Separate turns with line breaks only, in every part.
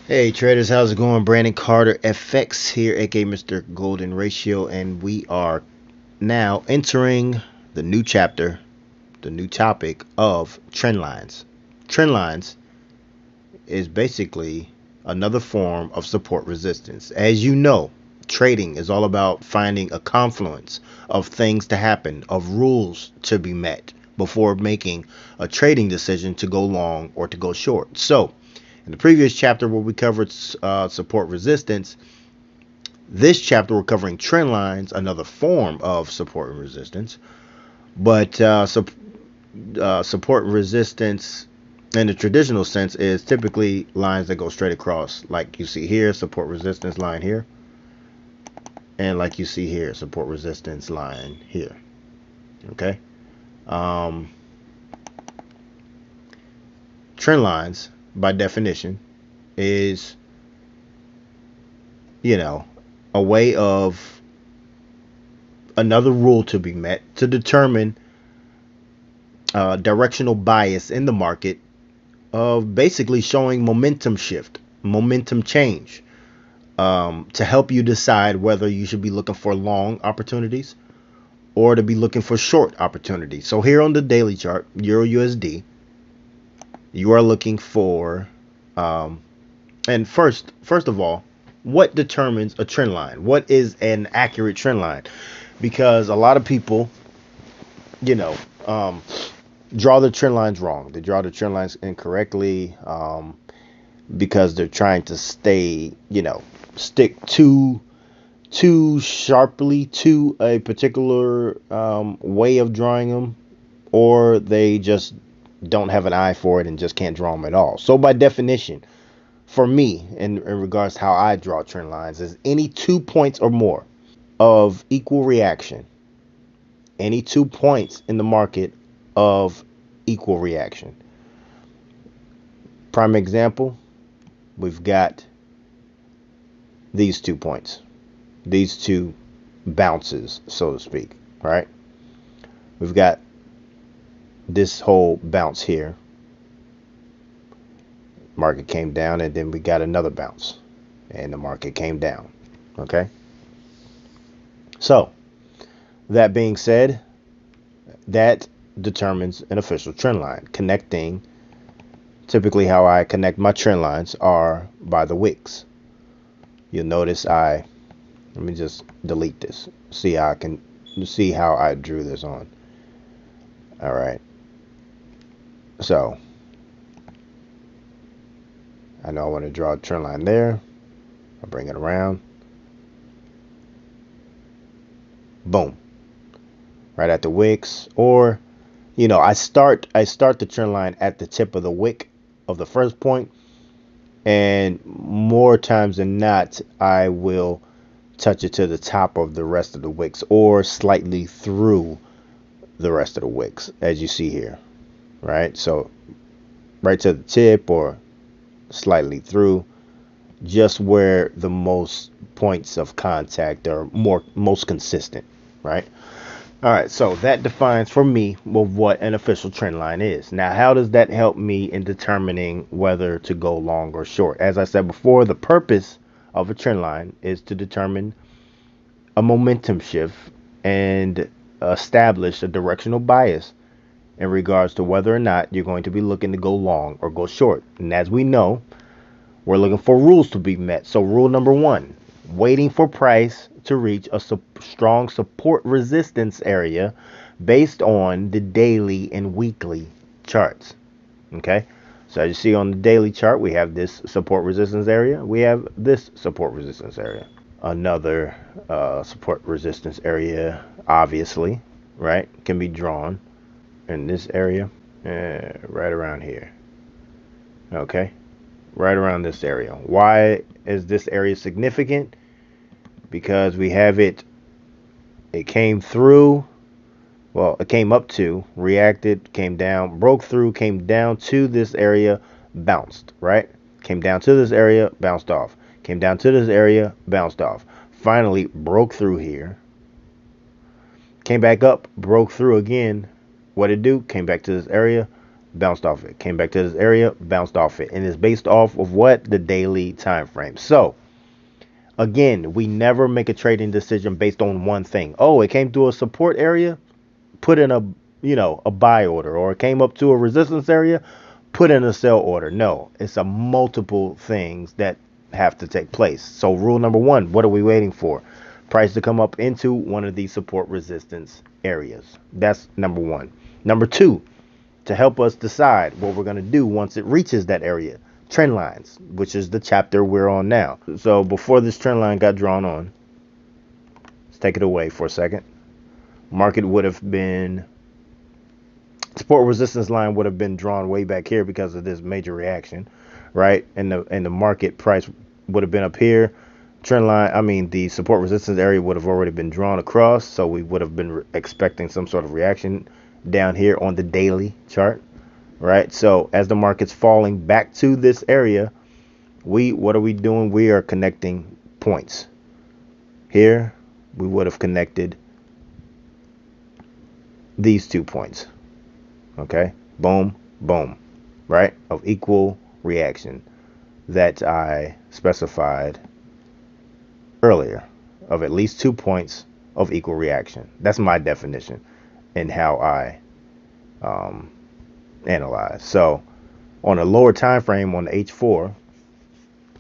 Hey traders, how's it going? Brandon Carter FX here, aka Mr. Golden Ratio, and we are now entering the new chapter, the new topic of trend lines. Trend lines is basically another form of support resistance. As you know, trading is all about finding a confluence of things to happen, of rules to be met before making a trading decision to go long or to go short. So, in the previous chapter where we covered support resistance, this chapter we're covering trend lines, another form of support and resistance. But support and resistance in the traditional sense is typically lines that go straight across, like you see here, support resistance line here, and like you see here, support resistance line here. Okay. Um, Trend lines, by definition, is you know a way of another rule to be met to determine directional bias in the market of basically showing momentum shift, momentum change, to help you decide whether you should be looking for long opportunities or to be looking for short opportunities. So here on the daily chart, Euro USD, you are looking for, um, and first of all, what determines a trend line? What is an accurate trend line? Because a lot of people, you know, um, draw the trend lines wrong. They draw the trend lines incorrectly. Because they're trying to stay, stick too sharply to a particular way of drawing them, or they just don't have an eye for it and just can't draw them at all. So by definition, for me, in regards to how I draw trend lines, is any 2 points or more of equal reaction, any 2 points in the market of equal reaction. Prime example, we've got these 2 points, these two bounces, so to speak, right? We've got this whole bounce here. Market came down, and then we got another bounce, and the market came down. Okay. So, that being said, that determines an official trend line. Connecting, typically, how I connect my trend lines are by the wicks. You'll notice let me just delete this. See how I drew this on. All right. So, I know I want to draw a trend line there. I'll bring it around. Boom. Right at the wicks. Or, I start the trend line at the tip of the wick of the first point, and more times than not, I will touch it to the top of the rest of the wicks or slightly through the rest of the wicks, as you see here. Right? So, right to the tip or slightly through, just where the most points of contact are most consistent, right? All right, so that defines for me what an official trend line is. Now, how does that help me in determining whether to go long or short? As I said before, the purpose of a trend line is to determine a momentum shift and establish a directional bias in regards to whether or not you're going to be looking to go long or go short. And as we know, we're looking for rules to be met. So rule number one, waiting for price to reach a strong support resistance area based on the daily and weekly charts. Okay. So as you see on the daily chart, we have this support resistance area. We have this support resistance area. Another support resistance area, obviously, right, can be drawn in this area, right around here. Okay. Right around this area. Why is this area significant? Because we have it came through, well, it came up to, reacted, came down, broke through, came down to this area, bounced, right? Came down to this area, bounced off. Came down to this area, bounced off. Finally broke through here. Came back up, broke through again. What did it do? Came back to this area, bounced off it. Came back to this area, bounced off it. And it's based off of what? The daily time frame. So again, we never make a trading decision based on one thing. Oh, it came through a support area, put in a, a buy order, or it came up to a resistance area, put in a sell order. No, it's a multiple things that have to take place. So rule number one, what are we waiting for? Price to come up into one of these support resistance areas. That's number one. Number two, to help us decide what we're going to do once it reaches that area, trend lines, which is the chapter we're on now. So before this trend line got drawn on, let's take it away for a second. Market would have been, support resistance line would have been drawn way back here because of this major reaction, right? And the market price would have been up here. Trend line, I mean, the support resistance area would have already been drawn across, so we would have been expecting some sort of reaction down here on the daily chart, right? So as the market's falling back to this area, what are we doing? We are connecting points. Here we would have connected these 2 points. Okay, boom, boom, right? Of equal reaction that I specified earlier, of at least 2 points of equal reaction. That's my definition and how I analyze. So on a lower time frame on the H4,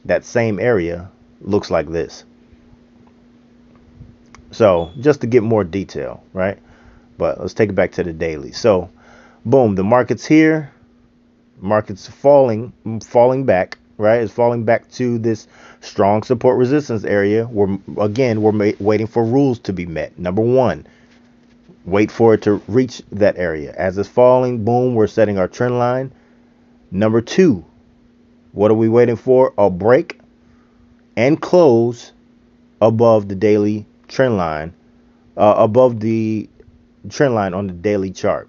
that same area looks like this. So just to get more detail, right? But let's take it back to the daily. So boom, the market's here, market's falling back, right? It's falling back to this strong support resistance area. We're waiting for rules to be met. Number one, wait for it to reach that area. As it's falling, boom, we're setting our trend line. Number two, what are we waiting for? A break and close above the daily trend line, above the trend line on the daily chart.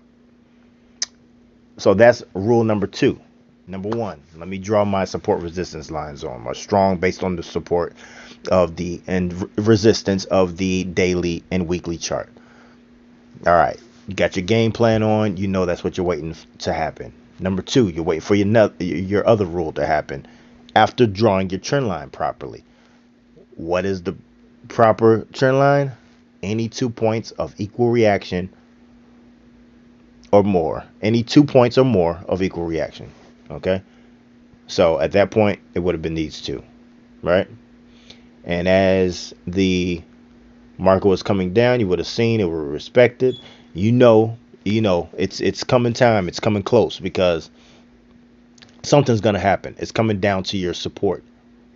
So that's rule number two. Number one, let me draw my support resistance lines on my strong based on the support of the and resistance of the daily and weekly chart. All right, you got your game plan on. You know that's what you're waiting to happen. Number two, you're waiting for your other rule to happen after drawing your trend line properly. What is the proper trend line? Any 2 points of equal reaction or more. Any 2 points or more of equal reaction. Okay, so at that point it would have been these two, right? And as the market was coming down, you would have seen it were respected. You know it's coming time, it's coming close, because something's gonna happen. It's coming down to your support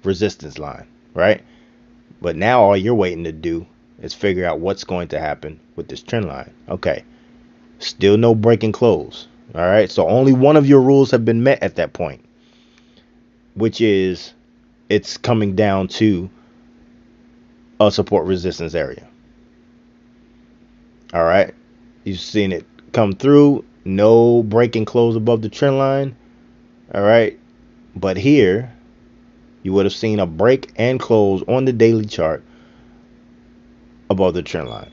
resistance line, right? But now all you're waiting to do is figure out what's going to happen with this trend line. Okay, still no break and close. All right, so only one of your rules have been met at that point, which is it's coming down to a support resistance area. All right, you've seen it come through, no break and close above the trend line. All right, but here you would have seen a break and close on the daily chart above the trend line.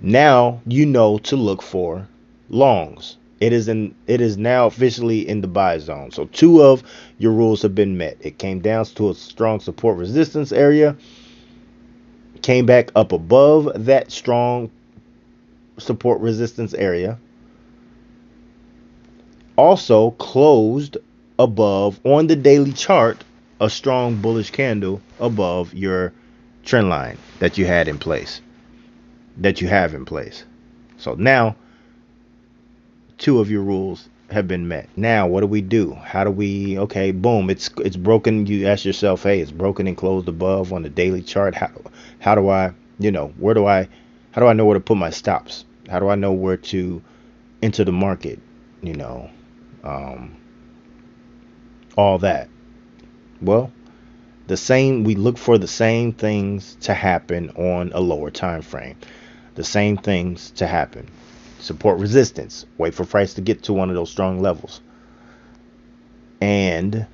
Now you know to look for longs. It is now officially in the buy zone. So two of your rules have been met. It came down to a strong support resistance area, came back up above that strong support resistance area, also closed above on the daily chart a strong bullish candle above your trend line that you have in place. So now two of your rules have been met. Now what do we do? How do we, okay, boom, it's broken. You ask yourself, hey, it's broken and closed above on the daily chart. How do I, how do I know where to put my stops? How do I know where to enter the market? All that. Well, we look for the same things to happen on a lower time frame. The same things to happen. Support resistance. Wait for price to get to one of those strong levels. And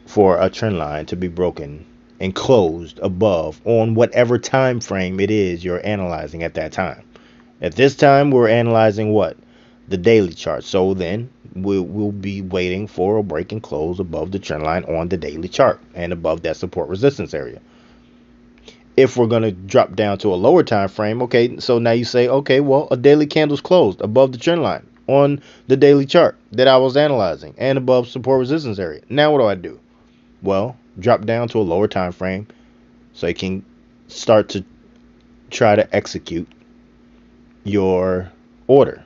for a trend line to be broken and closed above on whatever time frame it is you're analyzing at that time. At this time, we're analyzing what? the daily chart. So then we'll be waiting for a break and close above the trend line on the daily chart and above that support resistance area. If we're going to drop down to a lower time frame, okay, so now you say, okay, well, a daily candle's closed above the trend line on the daily chart that I was analyzing and above support resistance area. Now what do I do? Well, drop down to a lower time frame so you can start to try to execute your order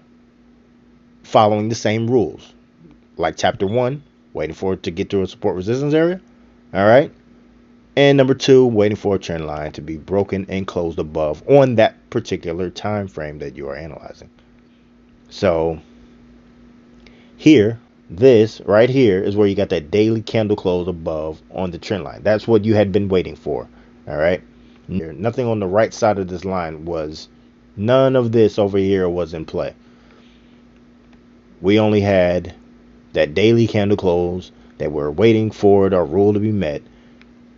following the same rules. Like chapter 1, waiting for it to get to a support resistance area. All right. And number 2, waiting for a trend line to be broken and closed above on that particular time frame that you are analyzing. So here, this right here is where you got that daily candle close above on the trend line. That's what you had been waiting for. All right. Nothing on the right side of this line was, none of this over here was in play. We only had that daily candle close that we're waiting for our rule to be met,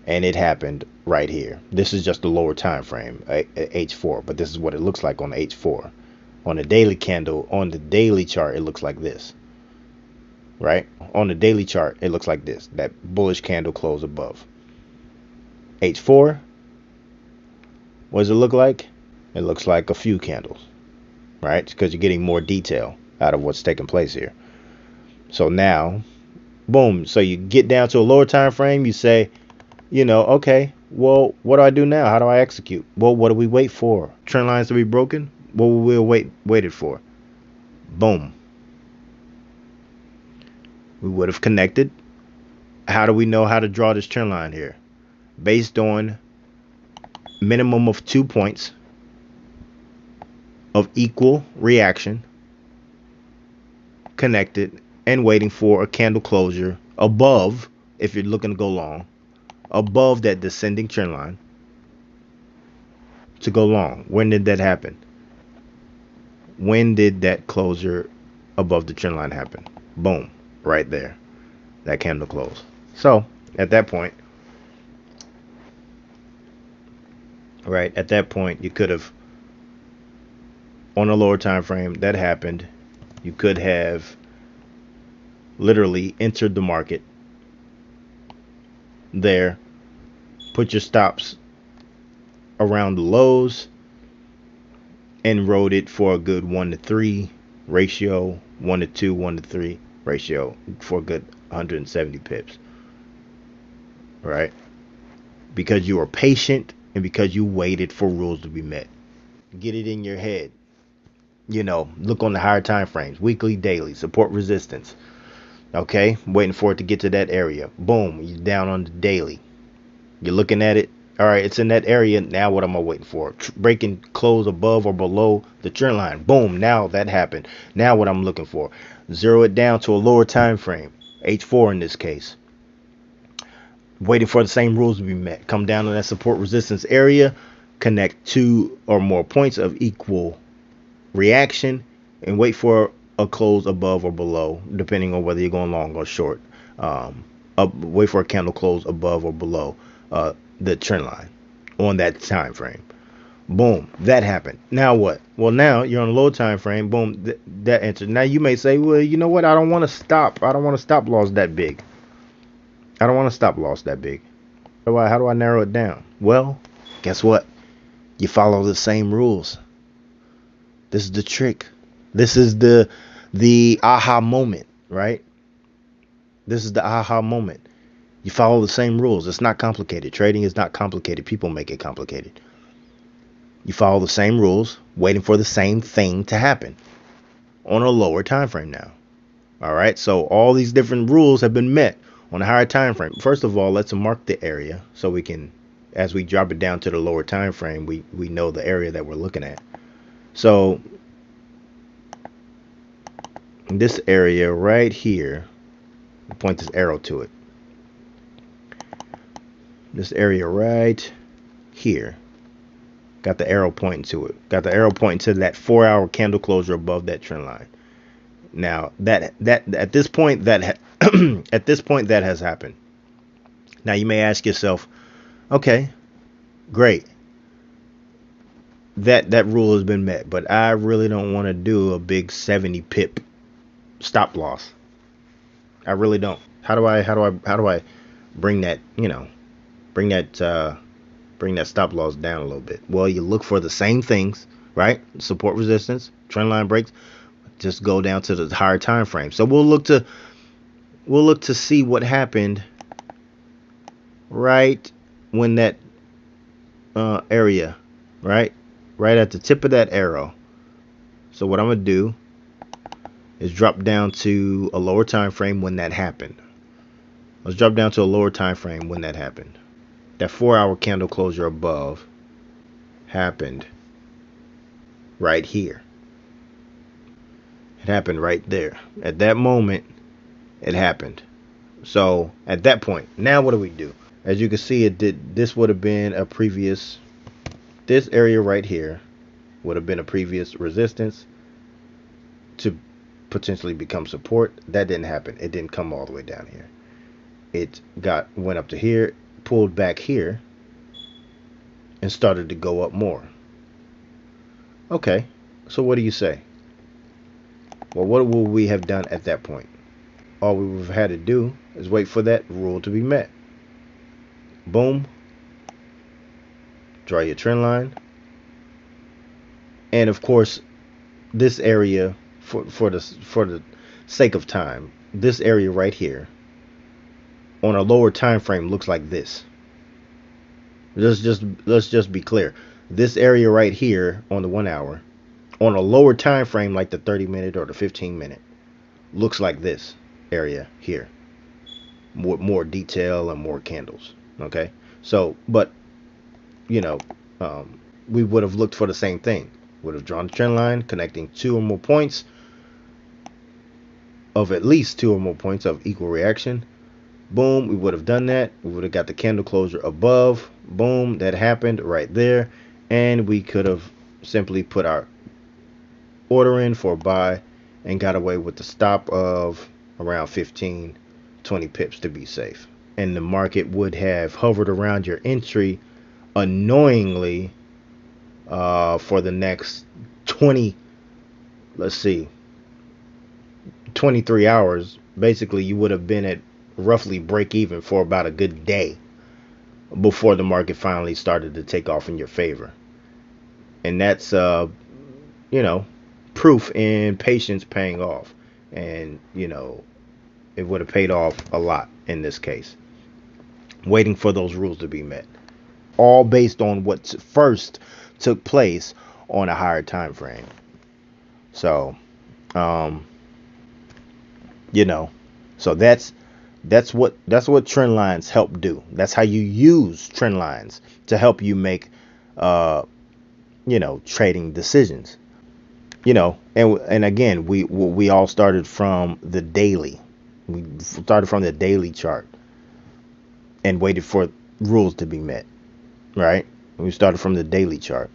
and it happened right here. This is just the lower time frame, H4, but this is what it looks like on H4. On the daily candle, on the daily chart, it looks like this, right? On the daily chart, it looks like this, that bullish candle close above. H4, what does it look like? It looks like a few candles, right? Because you're getting more detail out of what's taking place here. So now, boom. So you get down to a lower time frame. You say, okay, well, what do I do now? How do I execute? Well, what do we wait for? Trend lines to be broken? What will we waited for? Boom. We would have connected. How do we know how to draw this trend line here? Based on minimum of 2 points of equal reaction, connected, and waiting for a candle closure above, if you're looking to go long, above that descending trend line to go long. When did that happen? When did that closure above the trend line happen? Boom, right there, that candle close. So at that point, you could have, on a lower time frame, that happened. You could have literally entered the market there, put your stops around the lows, and rode it for a good 1-to-3 ratio, 1-to-2, 1-to-3 ratio for a good 170 pips, right? Because you were patient and because you waited for rules to be met. Get it in your head. Look on the higher time frames, weekly, daily, support, resistance. Okay, waiting for it to get to that area. Boom, you're down on the daily. You're looking at it. All right, it's in that area. Now what am I waiting for? Breaking close above or below the trend line. Boom, now that happened. Now what I'm looking for? Zero it down to a lower time frame, H4 in this case. Waiting for the same rules to be met. Come down to that support resistance area, connect 2 or more points of equal reaction, and wait for a close above or below, depending on whether you're going long or short. Wait for a candle close above or below the trend line on that time frame. Boom, that happened. Now what? Well, now you're on a low time frame. Boom, that entered. Now you may say, well, you know what? I don't want to stop. I don't want to stop loss that big. I don't want to stop loss that big. How do I narrow it down? Well, guess what? You follow the same rules. This is the trick. This is the aha moment, right? This is the aha moment. You follow the same rules. It's not complicated. Trading is not complicated. People make it complicated. You follow the same rules, waiting for the same thing to happen on a lower time frame now. All right, so all these different rules have been met on a higher time frame. First of all, let's mark the area so we can, as we drop it down to the lower time frame, we know the area that we're looking at. So this area right here, point this arrow to it. This area right here, got the arrow pointing to it. Got the arrow pointing to that 4-hour candle closure above that trend line. Now that at this point that at this point that has happened. Now you may ask yourself, okay, great. that rule has been met. But I really don't want to do a big 70 pip stop loss. I really don't. How do I bring that, bring that bring that stop loss down a little bit? Well, you look for the same things, right? Support, resistance, trend line breaks. Just go down to the higher time frame. So we'll look to see what happened right when that area, right, right at the tip of that arrow. So what I'm gonna do is drop down to a lower time frame when that happened. Let's drop down to a lower time frame when that happened. That 4-hour candle closure above happened right here. It happened right there. At that moment, it happened. So at that point, now what do we do? As you can see, it did. This would have been a previous. This area right here would have been a previous resistance to potentially become support. That didn't happen. It didn't come all the way down here. It went up to here, pulled back here, and started to go up more. Okay, so what do you say? Well, what would we have done at that point? All we would have had to do is wait for that rule to be met. Boom. Draw your trend line. And of course, this area, for the sake of time, this area right here on a lower time frame looks like this. Let's just be clear. This area right here on the 1 hour, on a lower time frame like the 30-minute or the 15-minute, looks like this area here, more detail and more candles. Okay, so but you know, we would have looked for the same thing. Would have drawn the trend line connecting two or more points of at least two or more points of equal reaction. Boom, we would have done that. We would have got the candle closure above. Boom, that happened right there. And we could have simply put our order in for a buy and got away with the stop of around 15, 20 pips to be safe. And the market would have hovered around your entry annoyingly for the next 20, let's see, 23 hours. Basically, you would have been at roughly break even for about a good day before the market finally started to take off in your favor. And that's proof in patience paying off. And it would have paid off a lot in this case, waiting for those rules to be met, all based on what first took place on a higher time frame. So so that's what trend lines help do. That's how you use trend lines to help you make trading decisions. And again, we all started from the daily. We started from the daily chart and waited for rules to be met, right? We started from the daily chart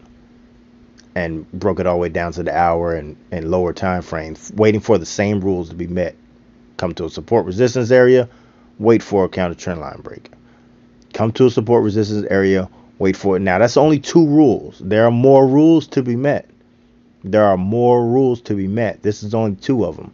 and broke it all the way down to the hour and lower time frames, waiting for the same rules to be met. Come to a support resistance area, wait for a counter trend line break. Come to a support resistance area, wait for it. Now, that's only two rules. There are more rules to be met. This is only two of them.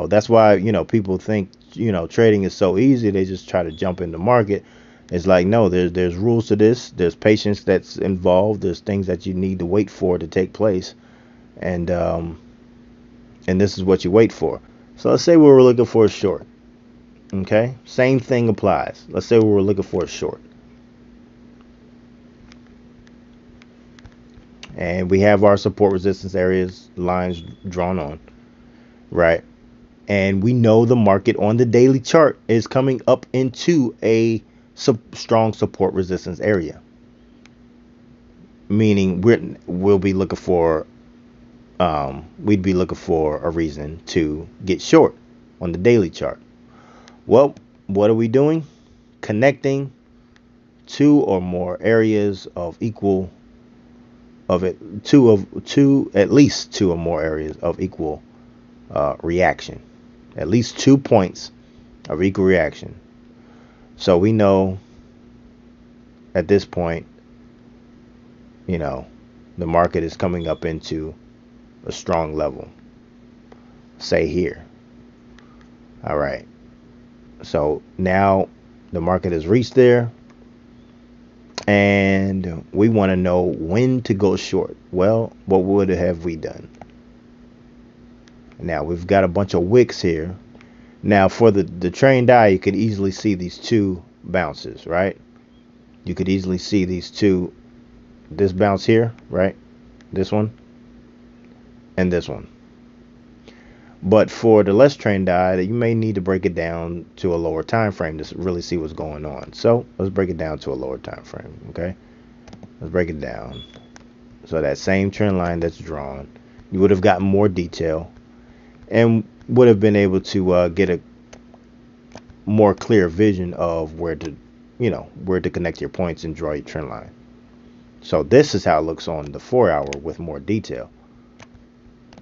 That's why, people think, trading is so easy. They just try to jump in the market. It's like, no, there's rules to this. There's patience that's involved. There's things that you need to wait for to take place. And this is what you wait for. So let's say we were looking for a short. Okay, same thing applies. Let's say we were looking for a short. And we have our support resistance areas lines drawn on, right? And we know the market on the daily chart is coming up into a strong support resistance area, meaning we'd be looking for a reason to get short on the daily chart. Well, what are we doing? Connecting two or more areas of equal of it at least two or more areas of equal reaction, at least 2 points of equal reaction. So we know at this point, the market is coming up into a strong level, say here. All right, so now the market has reached there, and we want to know when to go short. Well, what would have we done? Now we've got a bunch of wicks here. Now for the trained eye, you could easily see these two bounces, right? You could easily see these two, this bounce here, right? This one and this one. But for the less trained eye, you may need to break it down to a lower time frame to really see what's going on. So let's break it down to a lower time frame, okay? Let's break it down. So that same trend line that's drawn, you would have gotten more detail and would have been able to get a more clear vision of where to, where to connect your points and draw your trend line. So this is how it looks on the 4 hour with more detail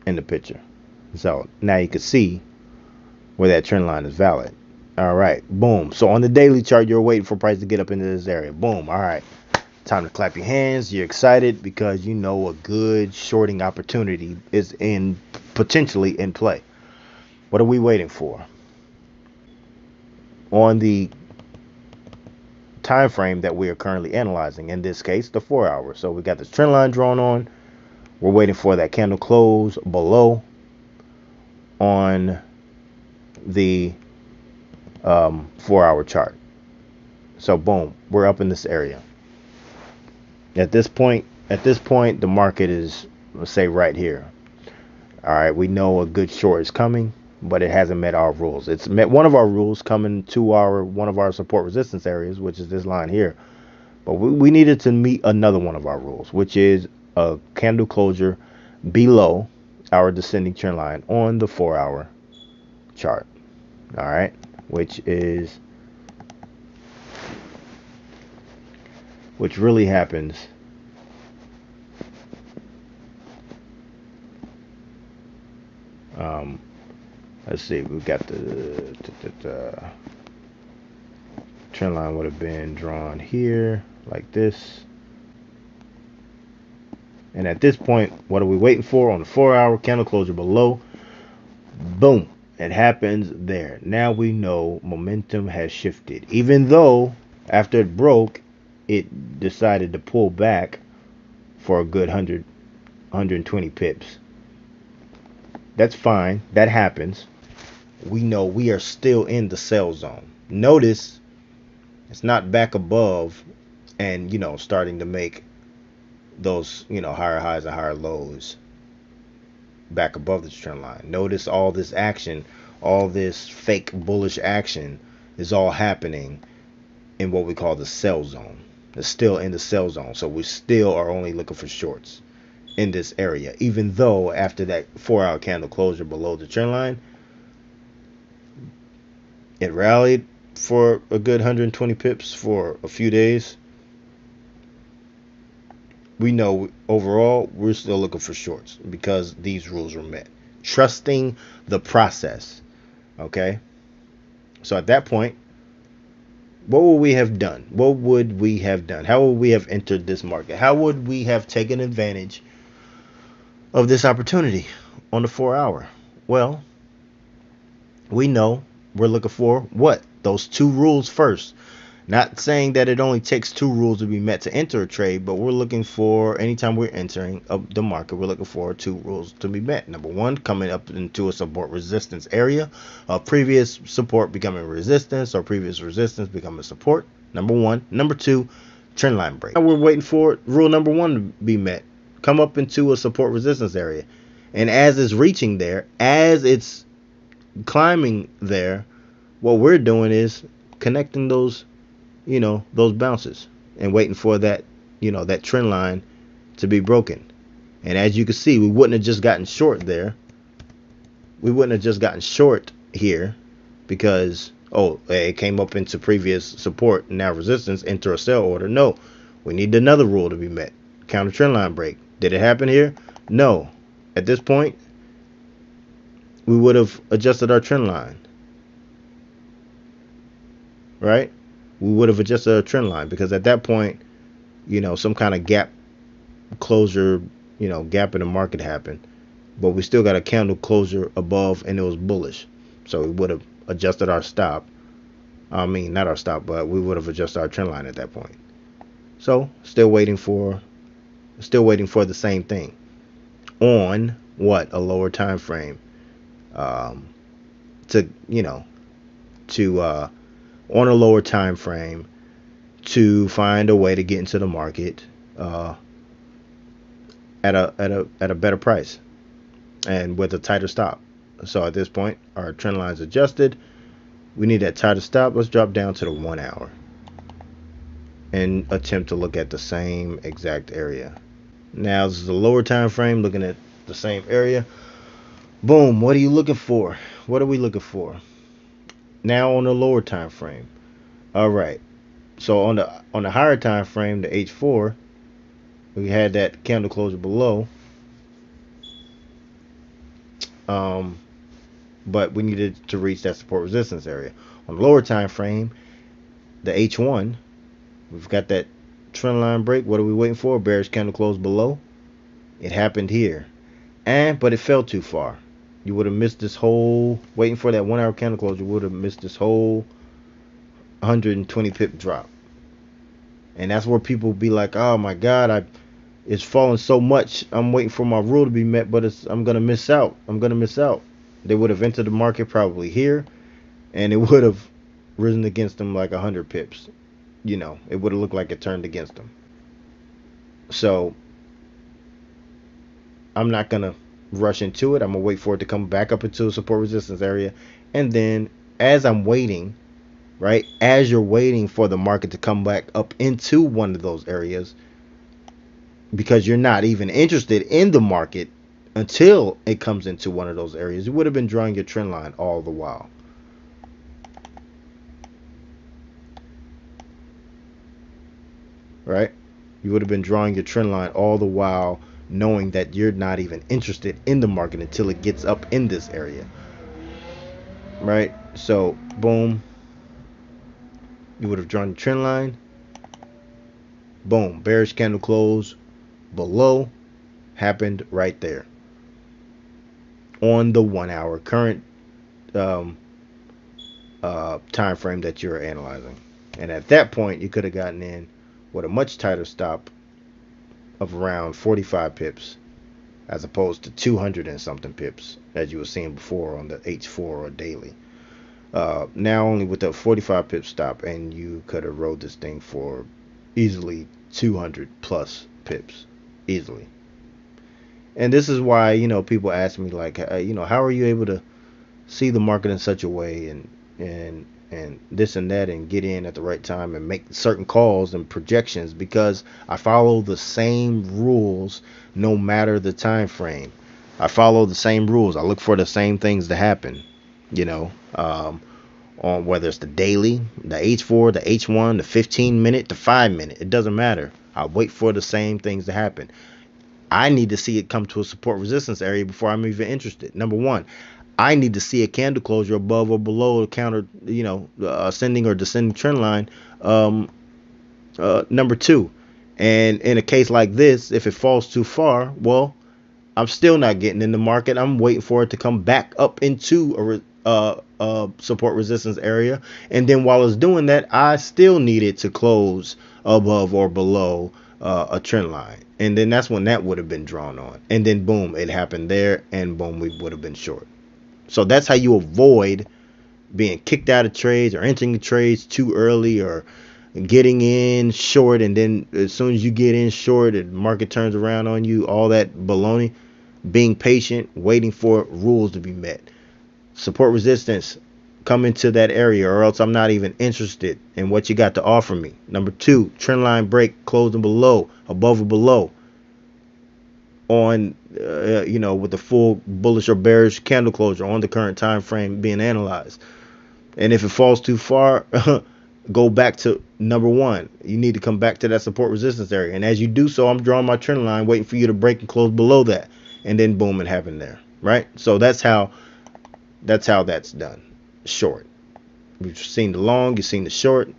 in the picture. So now you can see where that trend line is valid. All right, boom. So on the daily chart, you're waiting for price to get up into this area. Boom. All right, time to clap your hands. You're excited because you know a good shorting opportunity is potentially in play. What are we waiting for? On the time frame that we are currently analyzing, in this case the 4 hour. So we got this trend line drawn on. We're waiting for that candle close below on the 4 hour chart. So boom, we're up in this area. At this point the market is, let's say, right here. All right, we know a good short is coming, but it hasn't met our rules. It's met one of our rules coming to one of our support resistance areas, which is this line here. But we needed to meet another one of our rules, which is a candle closure below our descending trend line on the 4 hour chart. All right, which really happens let's see, we've got the trend line would have been drawn here like this. And at this point, what are we waiting for? On the 4 hour candle closure below. Boom. It happens there. Now we know momentum has shifted. Even though after it broke, it decided to pull back for a good 120 pips. That's fine. That happens. We know we are still in the sell zone. Notice it's not back above and, starting to make those, higher highs and higher lows back above this trend line. Notice all this action, all this fake bullish action is all happening in what we call the sell zone. It's still in the sell zone. So we still are only looking for shorts in this area, even though after that 4 hour candle closure below the trend line, it rallied for a good 120 pips for a few days. We know overall we're still looking for shorts because these rules were met. Trusting the process. Okay. So at that point, what would we have done? What would we have done? How would we have entered this market? How would we have taken advantage of this opportunity on the 4 hour? Well, we know we're looking for what? Those two rules first. Not saying that it only takes two rules to be met to enter a trade, but we're looking for, anytime we're entering the market, we're looking for two rules to be met. Number one, coming up into a support resistance area, previous support becoming resistance, or previous resistance becoming support. Number one. Number two, trend line break. Now we're waiting for rule number one to be met. Come up into a support resistance area. And as it's reaching there, as it's climbing there, what we're doing is connecting those bounces and waiting for that, that trend line to be broken. And as you can see, we wouldn't have just gotten short there. We wouldn't have just gotten short here because, it came up into previous support and now resistance, enter a sell order. No, we need another rule to be met. Counter trend line break. Did it happen here? No. At this point, we would have adjusted our trend line. Right? We would have adjusted our trend line because at that point, some kind of gap closure, gap in the market happen, but we still got a candle closure above and it was bullish. So we would have adjusted our stop. I mean, not our stop, but we would have adjusted our trend line at that point. So still waiting for the same thing on what, a lower time frame, um, to to on a lower time frame to find a way to get into the market uh, at a better price and with a tighter stop. So at this point, our trend line's adjusted. We need that tighter stop. Let's drop down to the 1 hour and attempt to look at the same exact area. Now this is the lower time frame, looking at the same area. Boom. What are you looking for? What are we looking for? Now on the lower time frame. All right. So on the higher time frame, the H4, we had that candle closure below. Um, but we needed to reach that support resistance area. On the lower time frame, the H1, we've got that trend line break. What are we waiting for? Bearish candle close below. It happened here, but it fell too far. You would have missed this whole, waiting for that 1 hour candle close, you would have missed this whole 120 pip drop. And that's where people be like, oh my God, it's falling so much. I'm waiting for my rule to be met, but I'm gonna miss out. I'm gonna miss out. They would have entered the market probably here, and it would have risen against them like 100 pips. It would have looked like it turned against them. So I'm not gonna rush into it. I'm gonna wait for it to come back up into the support resistance area, and then as I'm waiting, right, as you're waiting for the market to come back up into one of those areas, because you're not even interested in the market until it comes into one of those areas, you would have been drawing your trend line all the while. Right? You would have been drawing your trend line all the while, knowing that you're not even interested in the market until it gets up in this area. Right? So, boom. You would have drawn your trend line. Boom. Bearish candle close below happened right there on the 1 hour current time frame that you're analyzing. And at that point, you could have gotten in with a much tighter stop of around 45 pips as opposed to 200 and something pips as you were seeing before on the H4 or daily. Now only with a 45 pip stop, and you could have rode this thing for easily 200 plus pips easily. And this is why, people ask me like, how are you able to see the market in such a way and this and that and get in at the right time and make certain calls and projections? Because I follow the same rules no matter the time frame. I follow the same rules. I look for the same things to happen, on whether it's the daily, the H4, the H1, the 15-minute, the 5-minute. It doesn't matter. I wait for the same things to happen. I need to see it come to a support resistance area before I'm even interested. Number one, I need to see a candle closure above or below a counter, ascending or descending trend line. Number two, and in a case like this, if it falls too far, well, I'm still not getting in the market. I'm waiting for it to come back up into a support resistance area, and then while it's doing that, I still need it to close above or below a trend line, and then that's when that would have been drawn on, and then boom, it happened there, and boom, we would have been short. So that's how you avoid being kicked out of trades or entering the trades too early or getting in short, and then as soon as you get in short and market turns around on you, all that baloney. Being patient, waiting for rules to be met. Support resistance, come into that area, or else I'm not even interested in what you got to offer me. Number two, trend line break, closing below, above or below, on with the full bullish or bearish candle closure on the current time frame being analyzed. And if it falls too far, go back to number one. You need to come back to that support resistance area, and as you do so, I'm drawing my trend line, waiting for you to break and close below that, and then boom, it happened there. Right? So that's how that's done. Short. You've seen the long, you've seen the short,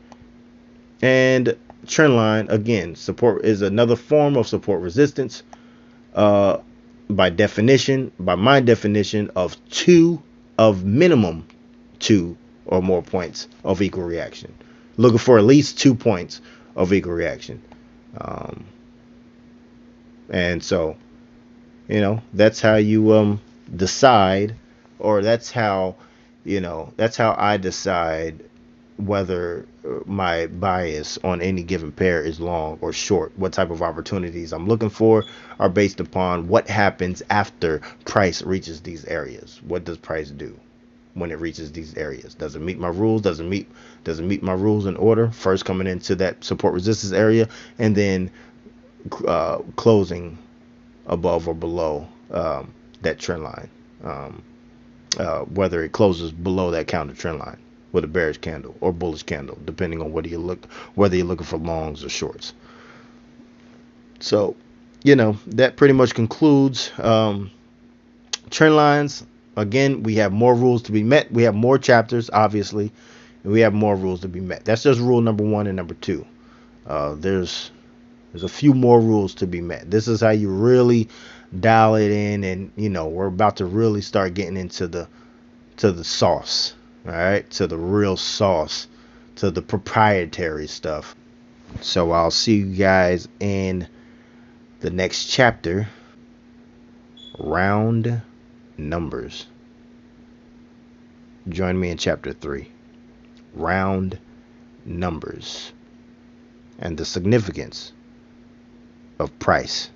and trend line, again, support is another form of support resistance. Uh, by definition, by my definition, of minimum two or more points of equal reaction. Looking for at least 2 points of equal reaction. Um, and so, that's how you decide, or that's how I decide whether my bias on any given pair is long or short. What type of opportunities I'm looking for are based upon what happens after price reaches these areas. What does price do when it reaches these areas? Does it meet my rules? Does it meet my rules in order? First coming into that support resistance area, and then closing above or below that trend line. Um, whether it closes below that counter trend line with a bearish candle or bullish candle, depending on whether you're looking for longs or shorts. So, that pretty much concludes trend lines. Again, we have more rules to be met. We have more chapters, obviously, and we have more rules to be met. That's just rule number 1 and number 2. There's a few more rules to be met. This is how you really dial it in, and we're about to really start getting into the sauce. All right, to the real sauce, to the proprietary stuff. So I'll see you guys in the next chapter, round numbers. Join me in chapter 3, round numbers, and the significance of price.